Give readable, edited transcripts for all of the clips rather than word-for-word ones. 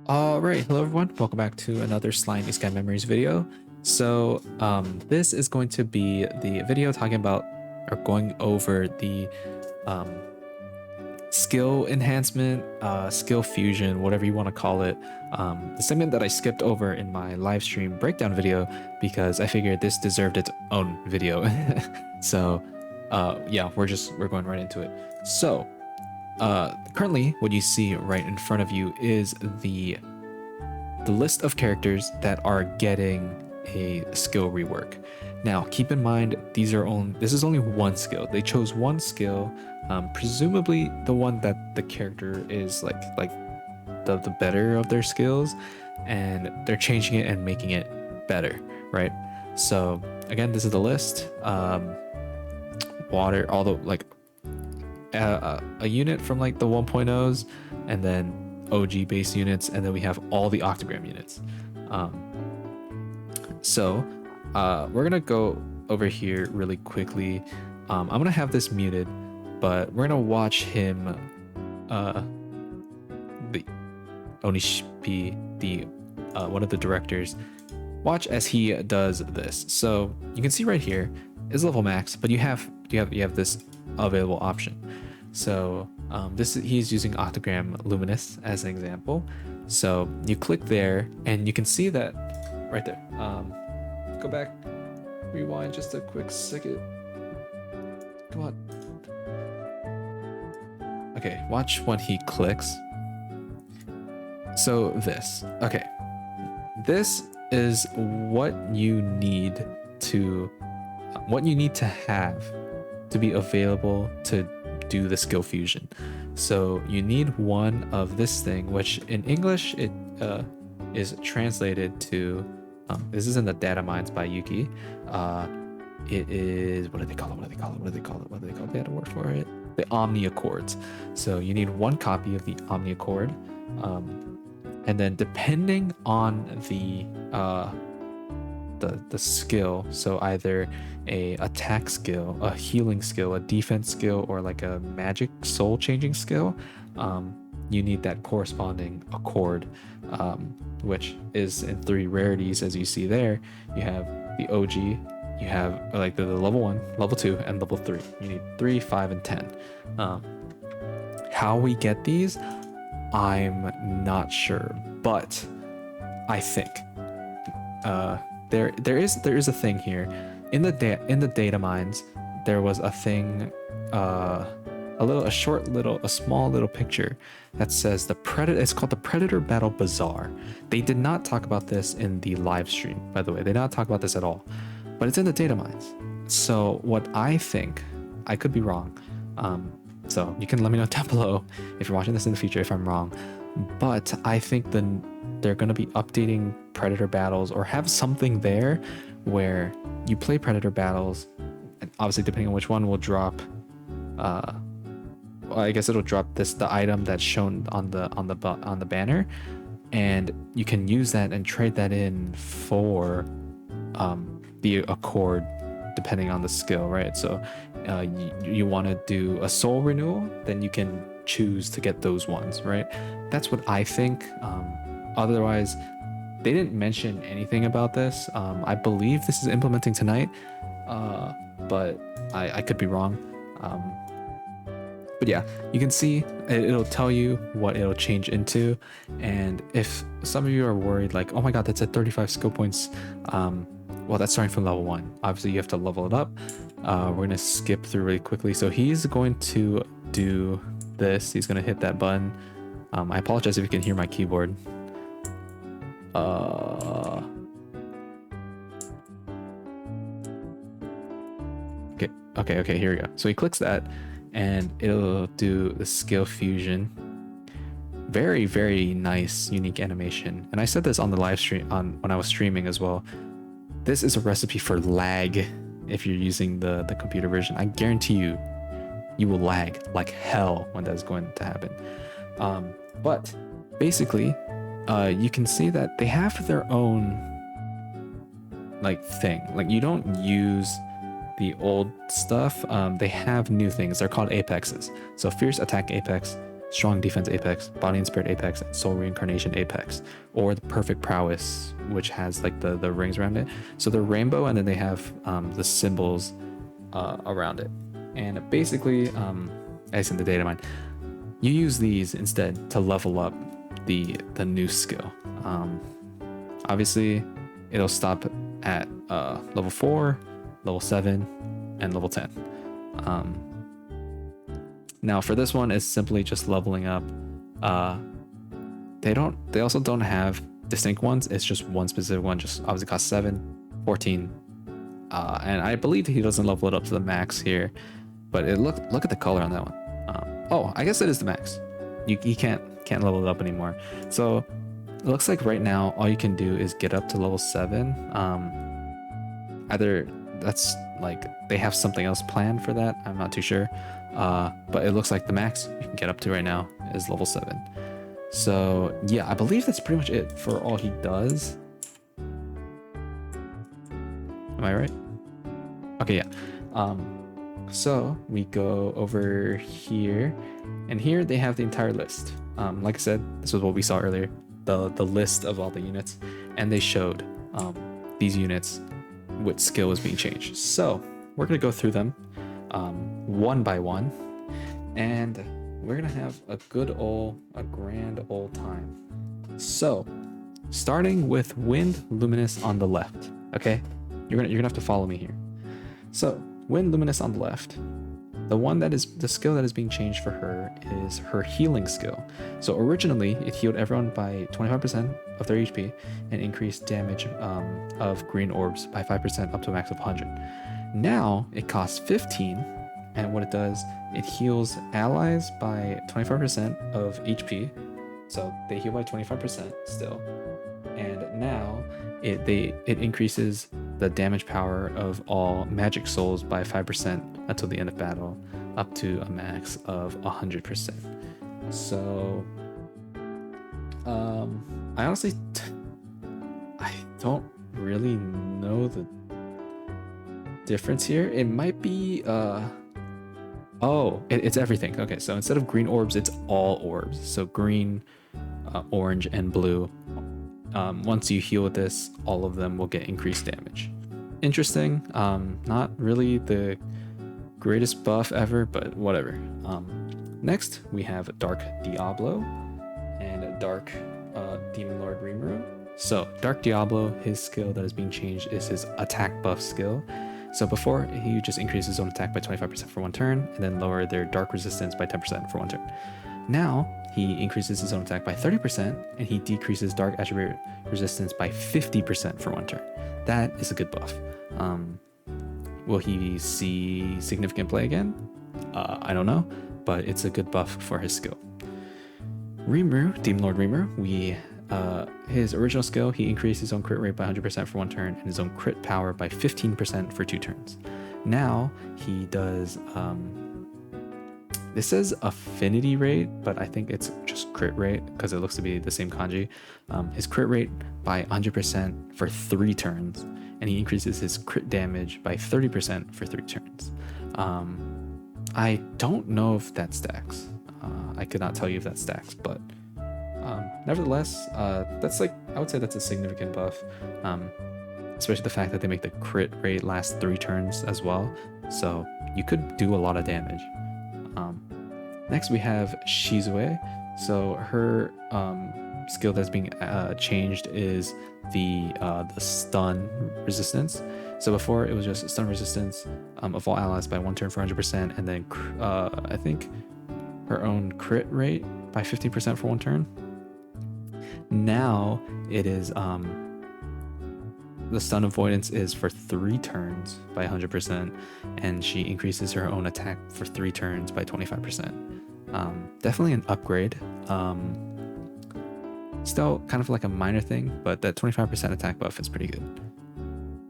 Alright, hello everyone, welcome back to another Slime Isekai Memories video. So, this is going to be the video talking about, or going over the, um, skill enhancement, skill fusion, whatever you want to call it. The segment that I skipped over in my live stream breakdown video because I figured this deserved its own video. So, yeah, we're going right into it. So, currently what you see right in front of you is the list of characters that are getting a skill rework. Now, keep in mind this is only one skill. They chose one skill, presumably the one that the character is like the better of their skills, and they're changing it and making it better, right? So again, this is the list. Water, all the like a unit from like the 1.0s, and then OG base units, and then we have all the Octagram units. So we're gonna go over here really quickly. I'm gonna have this muted, but we're gonna watch him, the Onishipi, the one of the directors, watch as he does this. So you can see right here is level max, but you have this available option. So he's using Octagram Luminous as an example. So you click there and you can see that right there. Go back, rewind just a quick second. Come on. Okay, watch when he clicks. So okay. This is what you need to have to be available to do the skill fusion. So you need one of this thing, which in English it is translated to, this is in the data mines by Yuki. It is, what do they call it? They had a word for it. The Omni Accords. So you need one copy of the Omni Accord, and then depending on the skill, so either a attack skill, a healing skill, a defense skill, or like a magic soul changing skill, you need that corresponding accord, which is in 3 rarities, as you see there. You have the OG, you have like the level 1, level 2, and level 3. You need 3, 5, and 10. How we get these, I'm not sure, but I think there is a thing here in the data mines. There was a thing, a small little picture that says the Predator. It's called the Predator Battle Bazaar. They did not talk about this in the live stream, by the way. They did not talk about this at all, but it's in the data mines. So what I think, I could be wrong. So you can let me know down below if you're watching this in the future if I'm wrong. But I think they're going to be updating Predator battles, or have something there where you play Predator battles, and obviously depending on which one will drop, I guess it'll drop the item that's shown on the banner, and you can use that and trade that in for the Accord, depending on the skill, right? So you want to do a soul renewal, then you can choose to get those ones, right? That's what I think. Otherwise, they didn't mention anything about this. I believe this is implementing tonight, but I could be wrong. But yeah, you can see it'll tell you what it'll change into. And if some of you are worried, like, oh my god, that's at 35 skill points, well, that's starting from level 1. Obviously you have to level it up. We're gonna skip through really quickly. So he's going to do this. He's gonna hit that button. I apologize if you can hear my keyboard. Okay, here we go. So he clicks that and it'll do the skill fusion. Very, very nice, unique animation. And I said this on the live stream, when I was streaming as well. This is a recipe for lag if you're using the computer version. I guarantee you will lag like hell when that's going to happen. But basically, you can see that they have their own like thing. Like, you don't use the old stuff. They have new things. They're called apexes. So fierce attack apex, Strong Defense Apex, Body and Spirit Apex, and Soul Reincarnation Apex, or the Perfect Prowess, which has like the rings around it. So they're rainbow, and then they have the symbols around it. And basically, as in the data mine, you use these instead to level up the new skill. Obviously, it'll stop at level 4, level 7, and level 10. Now for this one, it's simply just leveling up. They also don't have distinct ones. It's just one specific one, just obviously costs 7, 14. And I believe he doesn't level it up to the max here, but look at the color on that one. Oh, I guess it is the max. You can't level it up anymore. So it looks like right now all you can do is get up to level 7. Either that's like they have something else planned for that, I'm not too sure. But it looks like the max you can get up to right now is level 7. So yeah, I believe that's pretty much it for all he does. Am I right? Okay, yeah. So we go over here, and here they have the entire list. Like I said, this was what we saw earlier, the list of all the units, and they showed these units what skill is being changed. So we're gonna go through them one by one, and we're gonna have a grand old time. So starting with Wind Luminous on the left. Okay, you're gonna have to follow me here. So Wind Luminous on the left, the skill that is being changed for her is her healing skill. So originally it healed everyone by 25% of their HP and increased damage of green orbs by 5% up to a max of 100. Now it costs 15, and what it does, it heals allies by 25% of HP. So they heal by 25% still. And now it increases the damage power of all magic souls by 5% until the end of battle, up to a max of 100%. So I honestly I don't really know the difference here. It might be it's everything. Okay, so instead of green orbs, it's all orbs. So green, orange, and blue. Once you heal with this, all of them will get increased damage. Interesting. Not really the greatest buff ever, but whatever. Next, we have Dark Diablo and Dark Demon Lord Rimuru. So Dark Diablo, his skill that is being changed is his attack buff skill. So before, he just increased his own attack by 25% for one turn, and then lower their dark resistance by 10% for one turn. Now, he increases his own attack by 30%, and he decreases dark attribute resistance by 50% for one turn. That is a good buff. Will he see significant play again? I don't know, but it's a good buff for his skill. Rimuru, Demon Lord Rimuru, his original skill, he increased his own crit rate by 100% for one turn and his own crit power by 15% for 2 turns. Now he does, this says affinity rate, but I think it's just crit rate because it looks to be the same kanji. His crit rate by 100% for 3 turns, and he increases his crit damage by 30% for 3 turns. I don't know if that stacks. I could not tell you if that stacks, but nevertheless, that's like, I would say that's a significant buff, especially the fact that they make the crit rate last 3 turns as well, so you could do a lot of damage. Next we have Shizue. So her skill that's being changed is the stun resistance. So before it was just stun resistance of all allies by 1 turn for 100%, and then I think her own crit rate by 15% for 1 turn. Now it is the stun avoidance is for 3 turns by 100%, and she increases her own attack for 3 turns by 25%. Definitely an upgrade. Still kind of like a minor thing, but that 25% attack buff is pretty good.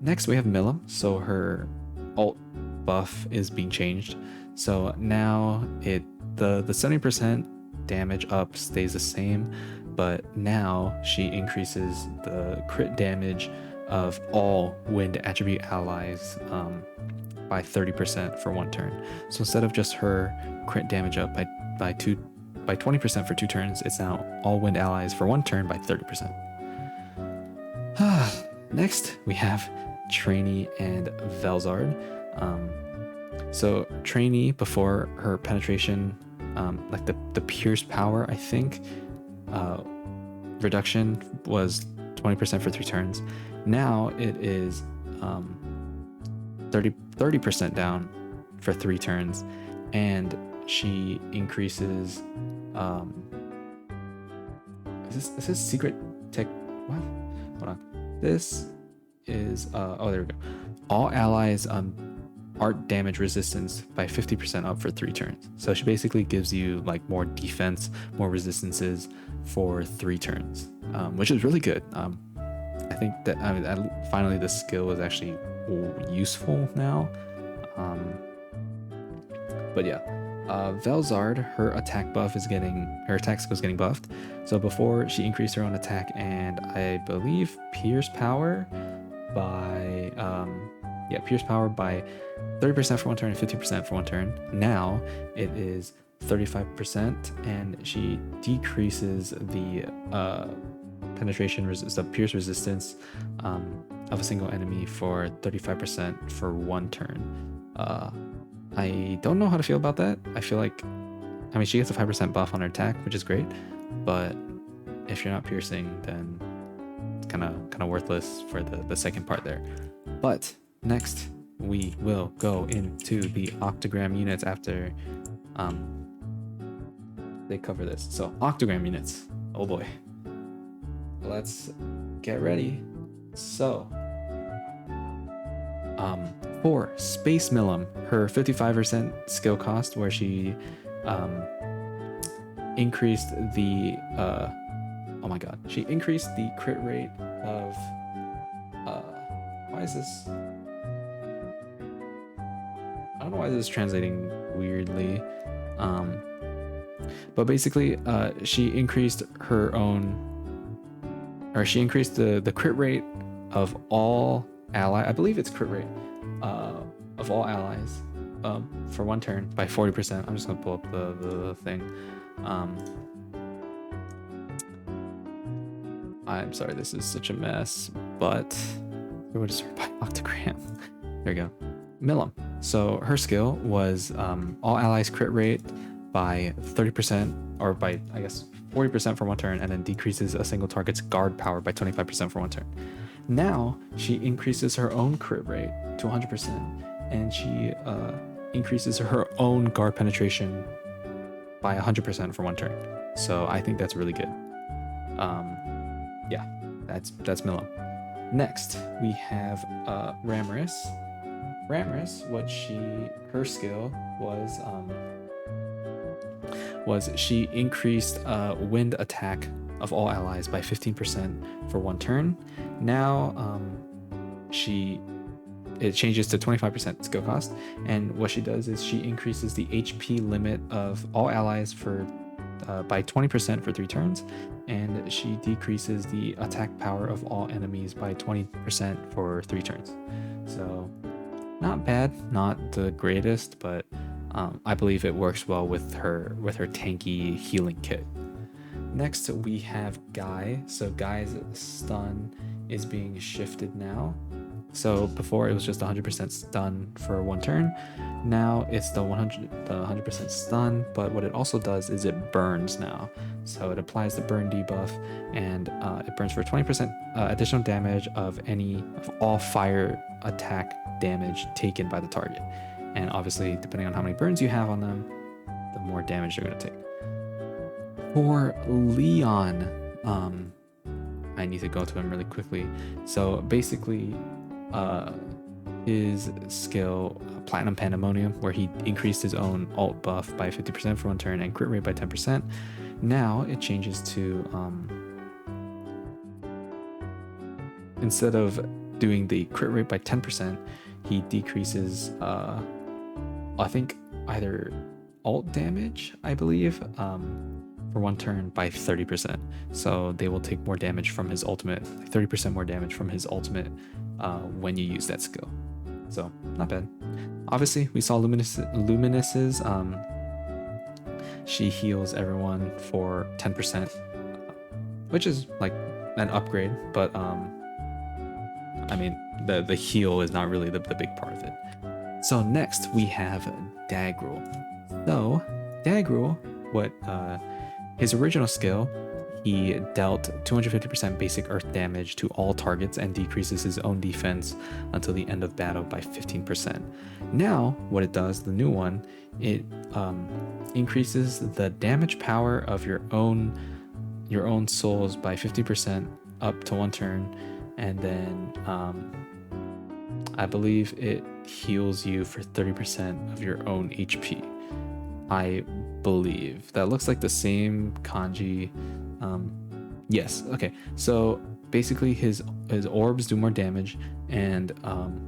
Next we have Milim. So her ult buff is being changed. So now the 70% damage up stays the same, but now she increases the crit damage of all wind attribute allies by 30% for 1 turn. So instead of just her crit damage up by 2 by 20% for 2 turns. It's now all wind allies for 1 turn by 30%. Next, we have Trainee and Velzard. So Trainee, before her penetration, like the pierce power, I think, reduction was 20% for 3 turns. Now it is 30% down for 3 turns, and she increases. Is this secret tech? What? Hold on. This is oh, there we go. All allies art damage resistance by 50% up for 3 turns. So she basically gives you like more defense, more resistances for 3 turns, which is really good. I think that finally the skill is actually useful now. But yeah, Velzard, her attack skill is getting buffed. So before, she increased her own attack and I believe pierce power by pierce power by 30% for 1 turn and 50% for 1 turn. Now it is 35%, and she decreases the penetration the pierce resistance of a single enemy for 35% for 1 turn. I don't know how to feel about that. I feel like, I mean, she gets a 5% buff on her attack, which is great, but if you're not piercing, then it's kind of worthless for the second part there. But next, we will go into the Octagram units after they cover this. So Octagram units, oh boy. Let's get ready. So for Space Millum, her 55% skill cost, where she increased the oh my god, she increased the crit rate of why is this, I don't know why this is translating weirdly, but basically she increased her own, or she increased the crit rate of all I believe it's crit rate of all allies for 1 turn by 40%. I'm just gonna pull up the thing. I'm sorry, this is such a mess, but we'll just start by Octagram. There we go. Millum. So her skill was all allies crit rate by 30%, or by, I guess, 40% for 1 turn, and then decreases a single target's guard power by 25% for 1 turn. Now she increases her own crit rate to 100%, and she increases her own guard penetration by 100% for 1 turn. So I think that's really good. Yeah, that's Millum. Next, we have Ramorous. Ramorous, her skill was she increased wind attack of all allies by 15% for 1 turn. Now it changes to 25% skill cost, and what she does is she increases the HP limit of all allies by 20% for 3 turns, and she decreases the attack power of all enemies by 20% for 3 turns. So not bad, not the greatest, but I believe it works well with her tanky healing kit. Next, we have Guy. So Guy's stun is being shifted now. So before it was just 100% stun for 1 turn. Now it's the 100% stun, but what it also does is it burns now. So it applies the burn debuff, and it burns for 20% additional damage of all fire attack damage taken by the target. And obviously, depending on how many burns you have on them, the more damage they're going to take. For Leon, I need to go to him really quickly. So basically, his skill, Platinum Pandemonium, where he increased his own alt buff by 50% for 1 turn and crit rate by 10%. Now it changes to, instead of doing the crit rate by 10%, he decreases, I think either alt damage, I believe, for 1 turn by 30%. So they will take more damage from his ultimate, 30% more damage from his ultimate when you use that skill. So not bad. Obviously, we saw Luminus's she heals everyone for 10%, which is like an upgrade, but I mean the heal is not really the big part of it. So next we have Dagrul. So Dagrul, what his original skill, he dealt 250% basic earth damage to all targets and decreases his own defense until the end of battle by 15%. Now, what it does, the new one, it increases the damage power of your own souls by 50% up to 1 turn, and then I believe it heals you for 30% of your own HP. I believe that looks like the same kanji. Yes, okay, so basically his orbs do more damage, and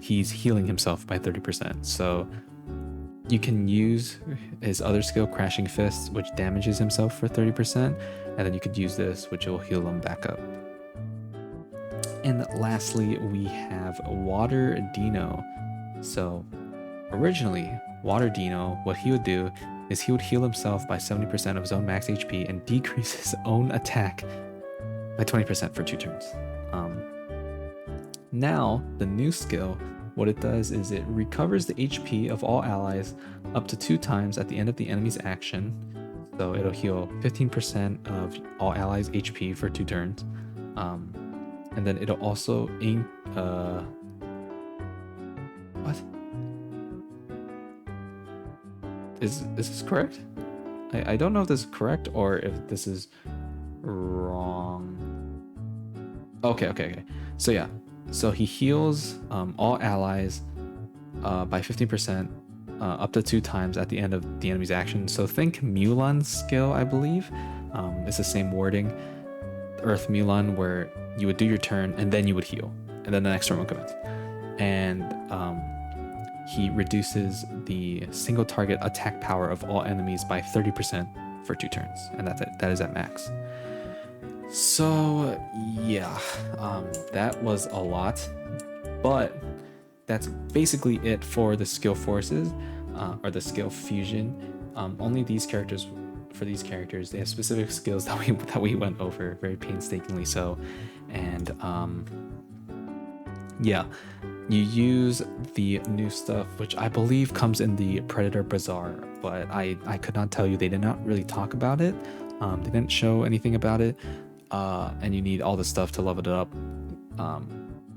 he's healing himself by 30%. So you can use his other skill, Crashing Fist, which damages himself for 30%, and then you could use this, which will heal him back up. And lastly, we have Water Dino. So originally, Water Dino, what he would do is he would heal himself by 70% of his own max HP and decrease his own attack by 20% for 2 turns. Now, the new skill, what it does is it recovers the HP of all allies up to 2 times at the end of the enemy's action. So it'll heal 15% of all allies' HP for 2 turns. And then it'll also what? Is this correct? I don't know if this is correct or if this is wrong. Okay. So yeah, so he heals all allies by 15% up to 2 times at the end of the enemy's action. So think Mulan's skill, I believe. It's the same wording. Earth Mulan, where you would do your turn and then you would heal, and then the next turn will commence. And he reduces the single target attack power of all enemies by 30% for 2 turns, and that's it. That is at max. So yeah, that was a lot, but that's basically it for the skill forces or the skill fusion. Only these characters. For these characters, they have specific skills that we went over very painstakingly. So, and yeah, you use the new stuff, which I believe comes in the Predator Bazaar, but I could not tell you. They did not really talk about it. They didn't show anything about it, and you need all the stuff to level it up.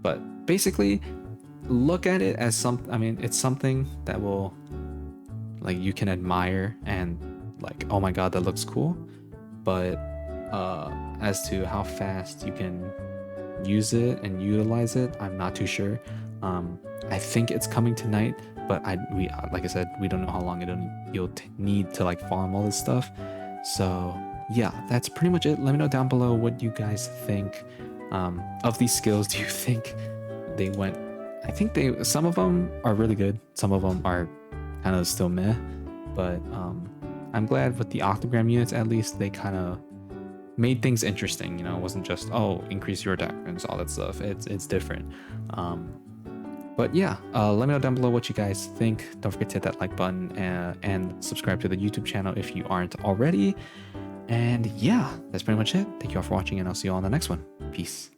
But basically, look at it as it's something that will, like, you can admire and like, oh my god, that looks cool. But as to how fast you can use it and utilize it, I'm not too sure. I think it's coming tonight, but like I said, we don't know how long you'll need to like farm all this stuff. So yeah, that's pretty much it. Let me know down below what you guys think of these skills. Do you think they went? I think some of them are really good, some of them are kind of still meh, but I'm glad with the Octagram units, at least they kind of made things interesting. You know, it wasn't just, oh, increase your attack and all that stuff. It's different. But yeah, let me know down below what you guys think. Don't forget to hit that like button and subscribe to the YouTube channel if you aren't already. And yeah, that's pretty much it. Thank you all for watching, and I'll see you all on the next one. Peace.